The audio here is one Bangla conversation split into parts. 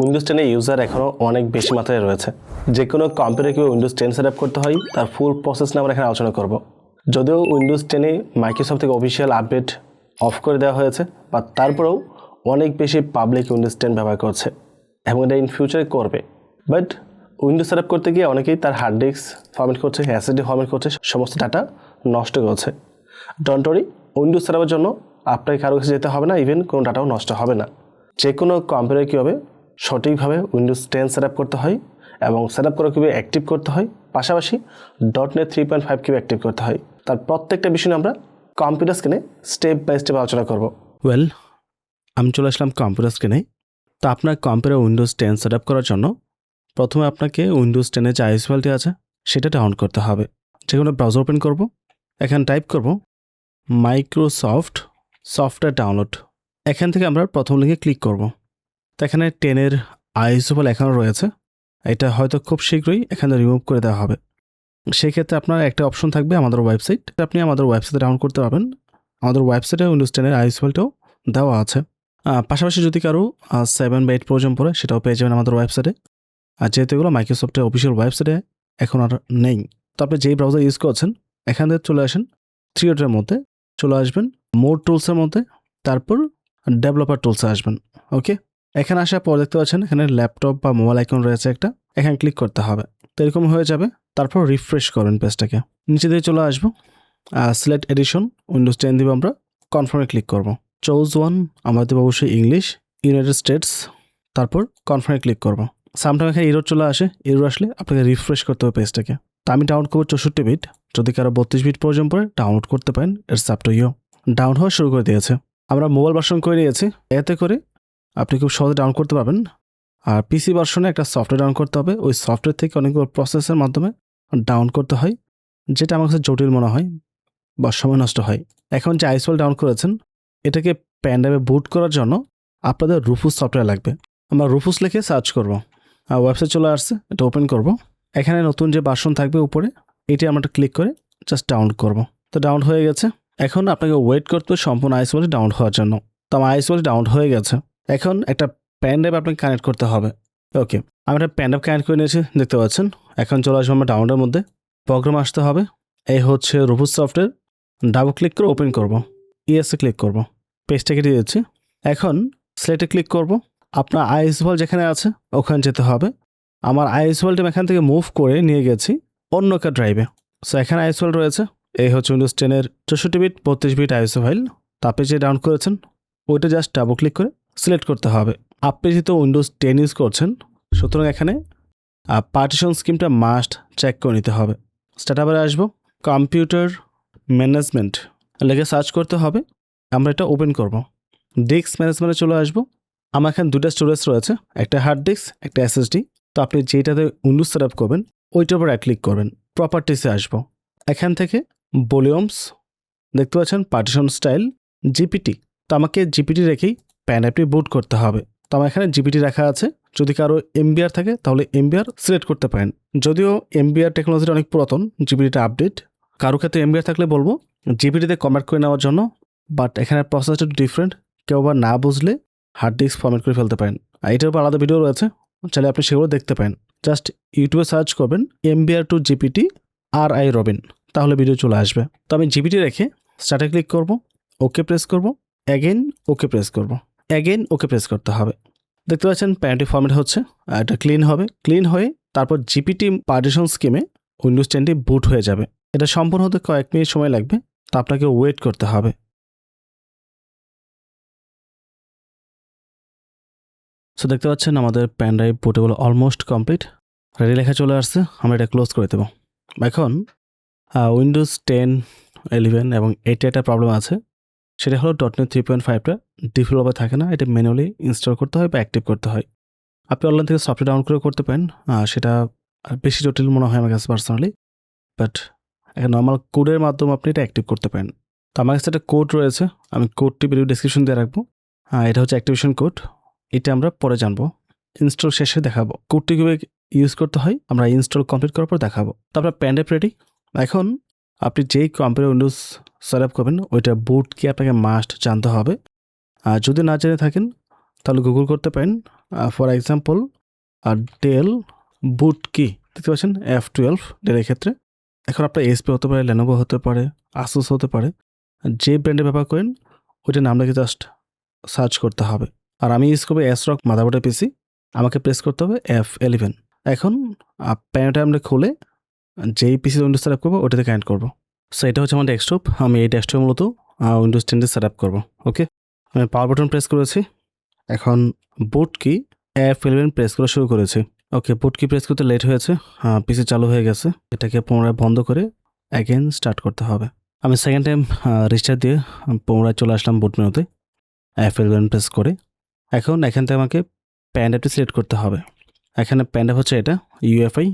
উইন্ডোজ 10 ইউজার এখনও অনেক বেশি মাত্রায় রয়েছে। যে কোনো কম্পিউটারে কীভাবে উইন্ডোজ 10 সেট আপ করতে হয় তার ফুল প্রসেস নিয়ে আমরা এখানে আলোচনা করব। যদিও উইন্ডোজ 10 মাইক্রোসফট থেকে অফিসিয়াল আপডেট অফ করে দেওয়া হয়েছে, বা তারপরেও অনেক বেশি পাবলিক উইন্ডোজ 10 ব্যবহার করছে এবং এটা ইন ফিউচারে করবে। বাট উইন্ডোজ সেট আপ করতে গিয়ে অনেকেই তার হার্ড ডিস্ক ফরম্যাট করছে, এসএসডি ফরম্যাট করছে, সমস্ত ডাটা নষ্ট করছে। ডোন্ট ওয়ারি, উইন্ডোজ সেট আপের জন্য আপনাকে কারো কাছে যেতে হবে না, ইভেন কোনো ডাটাও নষ্ট হবে না। যে কোনো কম্পিউটারে কীভাবে সঠিকভাবে উইন্ডোজ 10 সেট আপ করতে হয় এবং সেট আপ করে কীভাবে অ্যাক্টিভ করতে হয়, পাশাপাশি .NET 3.5 কীভাবে অ্যাক্টিভ করতে হয়, তার প্রত্যেকটা বিষয় নিয়ে আমরা কম্পিউটার স্ক্রিনে স্টেপ বাই স্টেপ আলোচনা করব। আমি চলে আসলাম কম্পিউটার স্ক্রিনে। তো আপনার কম্পিউটার উইন্ডোজ 10 সেট আপ করার জন্য প্রথমে আপনাকে উইন্ডোজ 10 যে আইএস ফাইলটি আছে সেটা ডাউনলোড করতে হবে। যে কোনো ব্রাউজার ওপেন করব, এখানে টাইপ করব মাইক্রোসফট সফটওয়্যার ডাউনলোড। এখান থেকে আমরা প্রথম লিঙ্কে ক্লিক করব। তো এখানে 10 আইএস ফাইল এখনও রয়েছে, এটা হয়তো খুব শীঘ্রই এখানে রিমুভ করে দেওয়া হবে। সেক্ষেত্রে আপনার একটা অপশন থাকবে আমাদের ওয়েবসাইট, আপনি আমাদের ওয়েবসাইটে ডাউনলোড করতে পারবেন। আমাদের ওয়েবসাইটে উইন্ডোজ 10 আইএস ফাইলটাও দেওয়া আছে। পাশাপাশি যদি কারো 7 বা 8 প্রয়োজন পড়ে সেটাও পেয়ে যাবেন আমাদের ওয়েবসাইটে। আর যেহেতু এগুলো মাইক্রোসফটের অফিসিয়াল ওয়েবসাইটে এখন আর নেই, তো আপনি যেই ব্রাউজার ইউজ করছেন এখান থেকে চলে আসেন, 3 ডটের মধ্যে চলে আসবেন, মোর টুলসের মধ্যে, তারপর ডেভেলপার টুলসে আসবেন। ওকে, এখানে আসার পর দেখতে পাচ্ছেন এখানে ল্যাপটপ বা মোবাইল আইকন রয়েছে একটা, এখানে ক্লিক করতে হবে। তো এরকম হয়ে যাবে, তারপর রিফ্রেশ করেন পেজটাকে, নিচে দিয়ে চলে আসবো, সিলেক্ট এডিশন উইন্ডোজ 10 দিব, আমরা কনফার্মে ক্লিক করব। চুজ ওয়ান, আমরা দেবো অবশ্যই ইংলিশ, ইউনাইটেড স্টেটস, তারপর কনফার্মে ক্লিক করব। সামটাইম এখানে এরর চলে আসে, এরর আসলে আপনাকে রিফ্রেশ করতে হবে পেজটাকে। তো আমি ডাউনলোড করবো 64 বিট, যদি কারো 32 বিট প্রয়োজন পড়ে ডাউনলোড করতে পারেন, it's up to you. Down হওয়া শুরু করে দিয়েছে, আমরা মোবাইল ভার্সন করে নিয়েছি, এতে করে আপনি খুব সহজে ডাউন করতে পারবেন। আর পিসি ভার্সনে একটা সফটওয়্যার ডাউন করতে হবে, ওই সফটওয়্যার থেকে অনেকগুলো প্রসেসের মাধ্যমে ডাউন করতে হয়, যেটা আমার কাছে জটিল মনে হয় বা সময় নষ্ট হয়। এখন যে আইএস ফাইল ডাউন করেছেন এটাকে প্যান ড্রাইভে বুট করার জন্য আপনাদের রুফুস সফটওয়্যার লাগবে। আমরা রুফুস লিখে সার্চ করব, আর ওয়েবসাইট চলে আসছে, এটা ওপেন করব। এখানে নতুন যে ভার্সন থাকবে উপরে, এটি আমরা ক্লিক করে জাস্ট ডাউনলোড করব। তো ডাউনলোড হয়ে গেছে, এখন আপনাকে ওয়েট করতে হবে সম্পূর্ণ আইএস ফাইলটি ডাউনলোড হওয়ার জন্য। তো আমার আইএস ফাইলটি ডাউনলোড হয়ে গেছে, এখন একটা প্যান ড্রাইভ আপনাকে কানেক্ট করতে হবে। ওকে, আমি একটা প্যান ড্রাইভ কানেক্ট করে নিয়েছি, দেখতে পাচ্ছেন। এখন চলে আসবো আমরা ডাউনলোডের মধ্যে, প্রোগ্রাম আসতে হবে, এই হচ্ছে রুফুস সফটওয়্যার, ডাবল ক্লিক করে ওপেন করব, ইএসএ ক্লিক করব, পেজটা কেটে দিচ্ছি। এখন সিলেক্টে ক্লিক করব, আপনার আইএস ফাইল যেখানে আছে ওখানে যেতে হবে। আমার আইএস ফাইলটা এখান থেকে মুভ করে নিয়ে গেছি অন্য একটা ড্রাইভে। সো এখানে আইএস ফাইল রয়েছে, এই হচ্ছে Windows 10 64 bit 32 bit ISO file. তো আপনি যে ডাউনলোড করেছেন ওইটা জাস্ট ডাবল ক্লিক করে সিলেক্ট করতে হবে। আপনি যেহেতু উইন্ডোজ 10 ইউজ করছেন, সুতরাং এখানে পার্টিশন স্কিমটা মাস্ট চেক করে নিতে হবে। স্টার্টআপে আসবো, কম্পিউটার ম্যানেজমেন্ট লিখে সার্চ করতে হবে, আমরা এটা ওপেন করব। ডিস্ক ম্যানেজমেন্টে চলে আসবো, আমার এখানে দুটো স্টোরেজ রয়েছে, একটা হার্ড ডিস্ক, একটা এসএসডি। তো আপনি যেটাতে উইন্ডোজ সেট আপ করবেন ওইটার উপর ক্লিক করবেন, প্রপার্টিসে আসবো, এখান থেকে ভলিউমস দেখতে পাচ্ছেন, পার্টিশন স্টাইল, জিপিটি। তো আমাকে জিপিটি রেখেই প্যান অ্যাপটি বুট করতে হবে। তো আমার এখানে জিপিটি রাখা আছে, যদি কারো এমবিআর থাকে তাহলে এমবিআর সিলেক্ট করতে পারেন। যদিও এমবিআর টেকনোলজিটা অনেক পুরাতন, জিপিটিটা আপডেট, কারো ক্ষেত্রে এমবিআর থাকলে বলবো জিপিটিতে কনভার্ট করে নেওয়ার জন্য। বাট এখানে প্রসেসটা একটু ডিফারেন্ট, কেউ আবার না বুঝলে হার্ড ডিস্ক ফরম্যাট করে ফেলতে পারেন। আর এটার উপর আলাদা ভিডিও রয়েছে, চাইলে আপনি সেগুলো দেখতে পারেন। জাস্ট ইউটিউবে সার্চ করবেন MBR to GPT RI Robin, তাহলে ভিডিও চলে আসবে। তো আমি জিপিটি রেখে স্টার্টে ক্লিক করব, ওকে প্রেস করব, অ্যাগেন ওকে প্রেস করব, অ্যাগেন ওকে প্রেস করতে হবে। দেখতে পাচ্ছেন প্যানটি ফরম্যাট হচ্ছে, এটা ক্লিন হবে, ক্লিন হয়ে তারপর জিপিটি পার্টিশন স্কিমে উইন্ডোজ 10টি বুট হয়ে যাবে। এটা সম্পূর্ণ হতে কয়েক মিনিট সময় লাগবে, তো আপনাকে ওয়েট করতে হবে। সো দেখতে পাচ্ছেন আমাদের pan drive bootable almost complete, ready লেখা চলে আসছে, আমরা এটা ক্লোজ করে দেবো। এখন উইন্ডোজ 10, 11 এবং 8 একটা প্রবলেম আছে, সেটা হলো .NET 3.5টা ডিফল্টভাবে থাকে না, এটা ম্যানুয়ালি ইনস্টল করতে হয় বা অ্যাক্টিভ করতে হয়। আপনি অনলাইন থেকে সফটওয়্যার ডাউনলোড করে করতে পারেন, সেটা বেশি জটিল মনে হয় আমার কাছে পার্সোনালি। বাট একটা নর্মাল কোডের মাধ্যমে আপনি এটা অ্যাক্টিভ করতে পারেন। তো আমার কাছে একটা কোড রয়েছে, আমি কোডটি ভিডিও ডিসক্রিপশন দিয়ে রাখবো। এটা হচ্ছে অ্যাক্টিভেশন কোড, এটা আমরা পরে জানবো, ইনস্টল শেষে দেখাবো কোডটি কীভাবে ইউজ করতে হয়, আমরা ইনস্টল কমপ্লিট করার পর দেখাবো। তারপর প্যান ড্রাইভ রেডি। এখন আপনি যেই কম্পিউটার উইন্ডোজ সেট আপ করবেন ওইটা বুট কি আপনাকে মাস্ট জানতে হবে। আর যদি না জেনে থাকেন তাহলে গুগল করতে পারেন ফর এক্সাম্পল ডেল বুট কি, দেখতে পাচ্ছেন F12 ডেলের ক্ষেত্রে। এখন আপনার এসপি হতে পারে, লেনোভো হতে পারে, আসুস হতে পারে, যে ব্র্যান্ডে ব্যবহার করেন ওইটার নামটাকে জাস্ট সার্চ করতে হবে। আর আমি ইউজ করবো এসরক মাদারবোর্ডের পিসি, আমাকে প্রেস করতে হবে F11। এখন প্যানেলটা আমরা খুলে যেই পিসি উইন্ডোজ সেট আপ করবো ওটাতে কানেক্ট করবো। সো এটা হচ্ছে আমার ডেস্কটপ, আমি এই ডেস্কটপে মূলত উইন্ডোজ 10 সেট আপ করবো। ওকে, আমি পাওয়ার বাটন প্রেস করেছি, এখন বুট কি F11 প্রেস করা শুরু করেছি। ওকে, বুট কি প্রেস করতে লেট হয়েছে, পিসি চালু হয়ে গেছে, এটাকে পুনরায় বন্ধ করে অ্যাগেন স্টার্ট করতে হবে। আমি সেকেন্ড টাইম রিস্টার্ট দিয়ে পুনরায় চলে আসলাম বুট মেনুতে F11 প্রেস করে। এখন এখান থেকে আমাকে প্যান ড্রাইভটি সিলেক্ট করতে হবে। এখানে প্যান ড্রাইভ হচ্ছে এটা UEFI,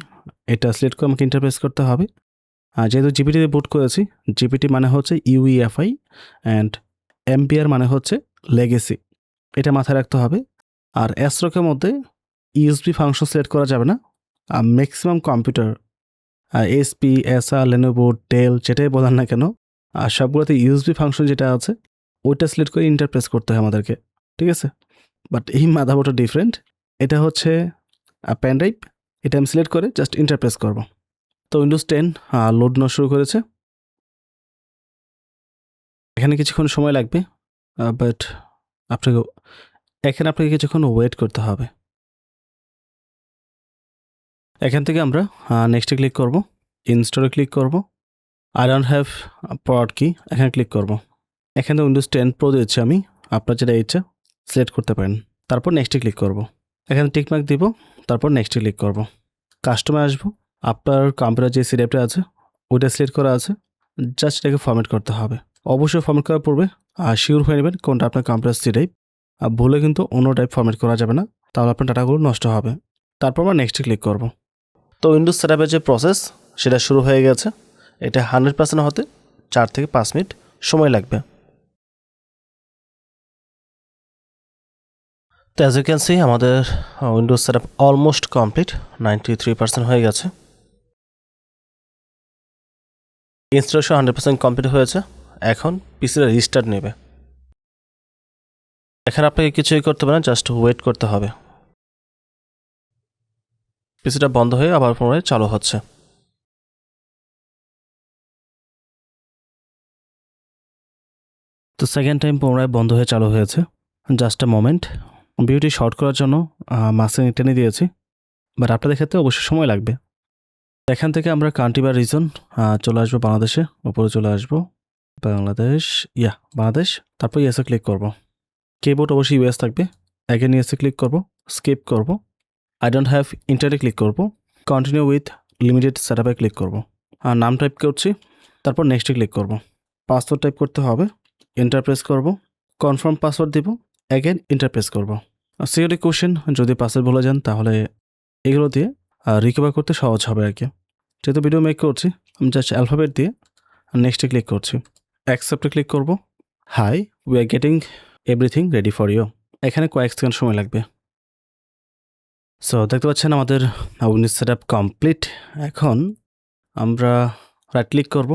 এটা সিলেক্ট করে আমাকে ইন্টারপ্রেস করতে হবে। আর যেহেতু জিপিটিতে বুট করেছি, জিপিটি মানে হচ্ছে UEFI অ্যান্ড MPR মানে হচ্ছে লেগেসি, এটা মাথায় রাখতে হবে। আর এসরকের মধ্যে USB ফাংশন সিলেক্ট করা যাবে না। Maximum computer HP, Asus, Lenovo, Dell যেটাই বলেন না কেন, আর সবগুলোতে USB ফাংশন যেটা আছে ওইটা সিলেক্ট করে ইন্টারপ্রেস করতে হয় আমাদেরকে, ঠিক আছে। বাট এই মাদারবোর্ডটা ডিফারেন্ট, এটা হচ্ছে প্যান ড্রাইভ, এটা আমি সিলেক্ট করে জাস্ট ইন্টারপ্রেস করব। তো উইন্ডোজ 10 লোড নেওয়া শুরু করেছে, এখানে কিছুক্ষণ সময় লাগবে, বাট আপনাকে কিছুক্ষণ ওয়েট করতে হবে। এখান থেকে আমরা নেক্সটে ক্লিক করব, ইনস্টলে ক্লিক করব, আই ডোন্ট হ্যাভ প্রড কি এখানে ক্লিক করব। এখানে উইন্ডোজ 10 প্রো দিচ্ছি আমি, আপনার যেটা ইচ্ছা সিলেক্ট করতে পারেন। তারপর নেক্সটে ক্লিক করব, এখানে টিকমার্ক দিব, তারপর নেক্সটে ক্লিক করব। কাস্টমে আসবো, আপনার কম্পিউটার যে সিলেক্টটা আছে ওইটা সিলেক্ট করা আছে, জাস্ট এটাকে ফরম্যাট করতে হবে। অবশ্যই ফরম্যাট করার পূর্বে শিওর হয়ে নেবেন কোনটা আপনার কম্পিউটার সি টাইপ, আর ভুলে কিন্তু অন্য টাইপ ফরম্যাট করা যাবে না, তাহলে আপনার ডাটাগুলো নষ্ট হবে। তারপর আমরা নেক্সটে ক্লিক করব। তো উইন্ডোজ সেটআপের যে প্রসেস সেটা শুরু হয়ে গেছে, এটা 100% হতে 4 থেকে 5 মিনিট সময় লাগবে। তো অ্যাজ ইউ ক্যান সি আমাদের উইন্ডোজ সেটআপ অলমোস্ট কমপ্লিট, 93% হয়ে গেছে। ইনস্টলেশন 100% কমপ্লিট হয়েছে, এখন পিসিটা রিস্টার্ট নেবে। এখানে আপনাকে কিছুই করতে হবে না, জাস্ট ওয়েট করতে হবে। পিসিটা বন্ধ হয়ে আবার পুনরায় চালু হচ্ছে। তো সেকেন্ড টাইম পুনরায় বন্ধ হয়ে চালু হয়েছে, জাস্ট আ মোমেন্ট। ভিডিওটি শর্ট করার জন্য মাঝখানে টেনে দিয়েছি, বাট আপনাদের ক্ষেত্রে অবশ্যই সময় লাগবে। এখান থেকে আমরা কান্ট্রি বা রিজন চলে আসবো বাংলাদেশে, উপরে চলে আসবো বাংলাদেশ, বাংলাদেশ, তারপর ইয়েসে ক্লিক করব। কিবোর্ড অবশ্যই ইউএস থাকবে, অ্যাগেন ইয়েসে ক্লিক করব, স্কিপ করব, আই ডোন্ট হ্যাভ ইন্টারনেটে ক্লিক করব, কন্টিনিউ উইথ লিমিটেড সেটআপে ক্লিক করব। আর নাম টাইপ করছি, তারপর নেক্সটে ক্লিক করব। পাসওয়ার্ড টাইপ করতে হবে, এন্টার প্রেস করব, কনফার্ম পাসওয়ার্ড দিব, অ্যাগেন এন্টার প্রেস করব। সিকিউরিটি কোশ্চেন, যদি পাসওয়ার্ড ভুলে যান তাহলে এগুলো দিয়ে রিকভার করতে সহজ হবে আর কি। যেহেতু ভিডিও মেক করছি, আমি জাস্ট অ্যালফাবেট দিয়ে নেক্সটে ক্লিক করছি, অ্যাকসেপ্টে ক্লিক করব। Hi, we are getting everything ready for you. এখানে কয়েক সেকেন্ড সময় লাগবে। সো দেখতে পাচ্ছেন আমাদের উইন্ডোজ সেটআপ কমপ্লিট। এখন আমরা রাইট ক্লিক করব,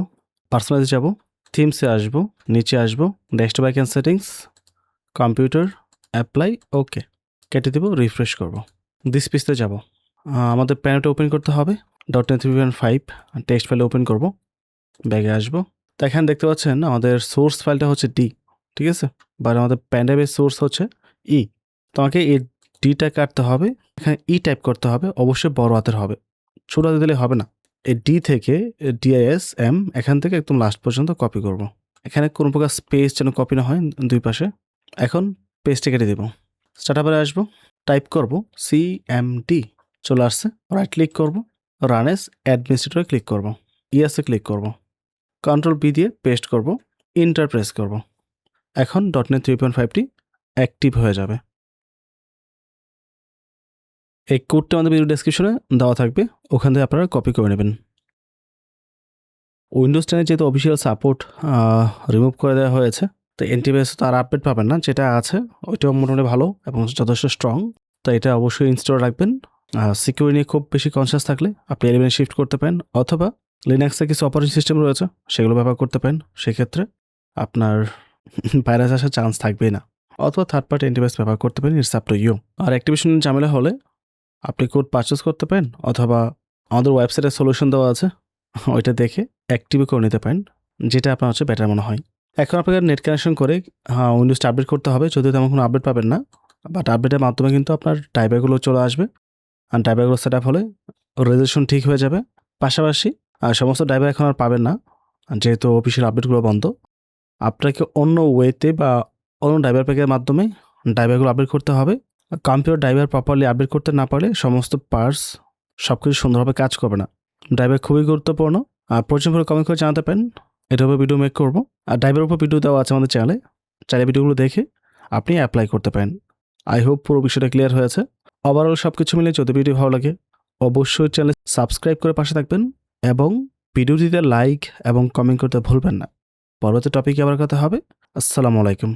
পার্সোনালাইজে যাব, থিমসে আসব, নিচে আসব, desktop icon settings, computer, apply, okay কেটে দেব, রিফ্রেশ করব। দিস পিসতে যাব, আমাদের প্যানেলটা ওপেন করতে হবে, .NET 3.5 টেক্সট ফাইলে ওপেন করব, ব্যাগে আসবো। তো এখানে দেখতে পাচ্ছেন আমাদের সোর্স ফাইলটা হচ্ছে ডি, ঠিক আছে, বাট আমাদের প্যান্ডাইভের সোর্স হচ্ছে ই। তোমাকে এই ডিটা কাটতে হবে, এখানে ই টাইপ করতে হবে, অবশ্যই বড় হাতের হবে, ছোট হাতে দিলে হবে না। এই ডি থেকে DISM এখান থেকে একদম লাস্ট পর্যন্ত কপি করব। এখানে কোনো প্রকার স্পেস যেন কপি না হয় দুই পাশে। এখন পেজটা কেটে দেব, স্টার্টআপে আসবো, টাইপ করব CMD, চলে আসছে, রাইট ক্লিক করব, রান এস অ্যাডমিনিস্ট্রেটরে ক্লিক করব, ইএসএ ক্লিক করব, Ctrl+B দিয়ে পেস্ট করব, ইন্টার প্রেস করব। এখন .NET 3.5টি অ্যাক্টিভ হয়ে যাবে। এই কোডটা আমাদের ভিডিও ডেসক্রিপশনে দেওয়া থাকবে, ওখান থেকে আপনারা কপি করে নেবেন। উইন্ডোজ 10 যেহেতু অফিসিয়াল সাপোর্ট রিমুভ করে দেওয়া হয়েছে, তো অ্যান্টিভাইরাস তো আর আপডেট পাবেন না, যেটা আছে ওইটাও মোটামুটি ভালো এবং যথেষ্ট স্ট্রং, তো এটা অবশ্যই ইনস্টল রাখবেন। সিকিউরিটি নিয়ে খুব বেশি কনসিয়াস থাকলে আপনি 11 শিফট করতে পারেন, অথবা লিনাক্সে কিছু অপারেটিং সিস্টেম রয়েছে সেগুলো ব্যবহার করতে পারেন, সেক্ষেত্রে আপনার ভাইরাস আসার চান্স থাকবেই না। অথবা থার্ড পার্টি অ্যান্টিভাইরাস ব্যবহার করতে পারেন, ইটস আপ টু ইউ। আর অ্যাক্টিভেশন ঝামেলা হলে আপনি কোড পারচেস করতে পারেন অথবা আমাদের ওয়েবসাইটে সলিউশন দেওয়া আছে, ওইটা দেখে অ্যাক্টিভও করে নিতে পারেন, যেটা আপনার হচ্ছে বেটার মনে হয়। এখন আপনাকে নেট কানেকশন করে উইন্ডোজটা আপডেট করতে হবে, যদিও তেমন কোনো আপডেট পাবেন না, বাট আপডেটের মাধ্যমে কিন্তু আপনার ড্রাইভারগুলো চলে আসবে। আর ড্রাইভারগুলো সেট আপ হলে রেজুলেশন ঠিক হয়ে যাবে। পাশাপাশি সমস্ত ড্রাইভার এখন আর পাবেন না, যেহেতু অফিসিয়াল আপডেটগুলো বন্ধ। আপনাকে অন্য ওয়েতে বা অন্য ড্রাইভার প্যাকের মাধ্যমে ড্রাইভারগুলো আপডেট করতে হবে। কম্পিউটার ড্রাইভার প্রপারলি আপডেট করতে না পারলে সমস্ত পার্টস সব কিছু সুন্দরভাবে কাজ করবে না। ড্রাইভার খুবই গুরুত্বপূর্ণ। আর প্রয়োজন করে কমেন্ট করে জানাতে পারেন, এটার উপর ভিডিও মেক করবো। আর ড্রাইভারের উপর ভিডিও দেওয়া আছে আমাদের চ্যানেলে, চাইলে ভিডিওগুলো দেখে আপনি অ্যাপ্লাই করতে পারেন। আই হোপ পুরো বিষয়টা ক্লিয়ার হয়েছে। ওভারঅল সব কিছু মিলে যদি ভিডিও ভালো লাগে অবশ্যই চ্যানেল সাবস্ক্রাইব করে পাশে থাকবেন এবং ভিডিওটিতে লাইক এবং কমেন্ট করতে ভুলবেন না। পরবর্তী টপিকে আবার কথা হবে। আসসালামু আলাইকুম।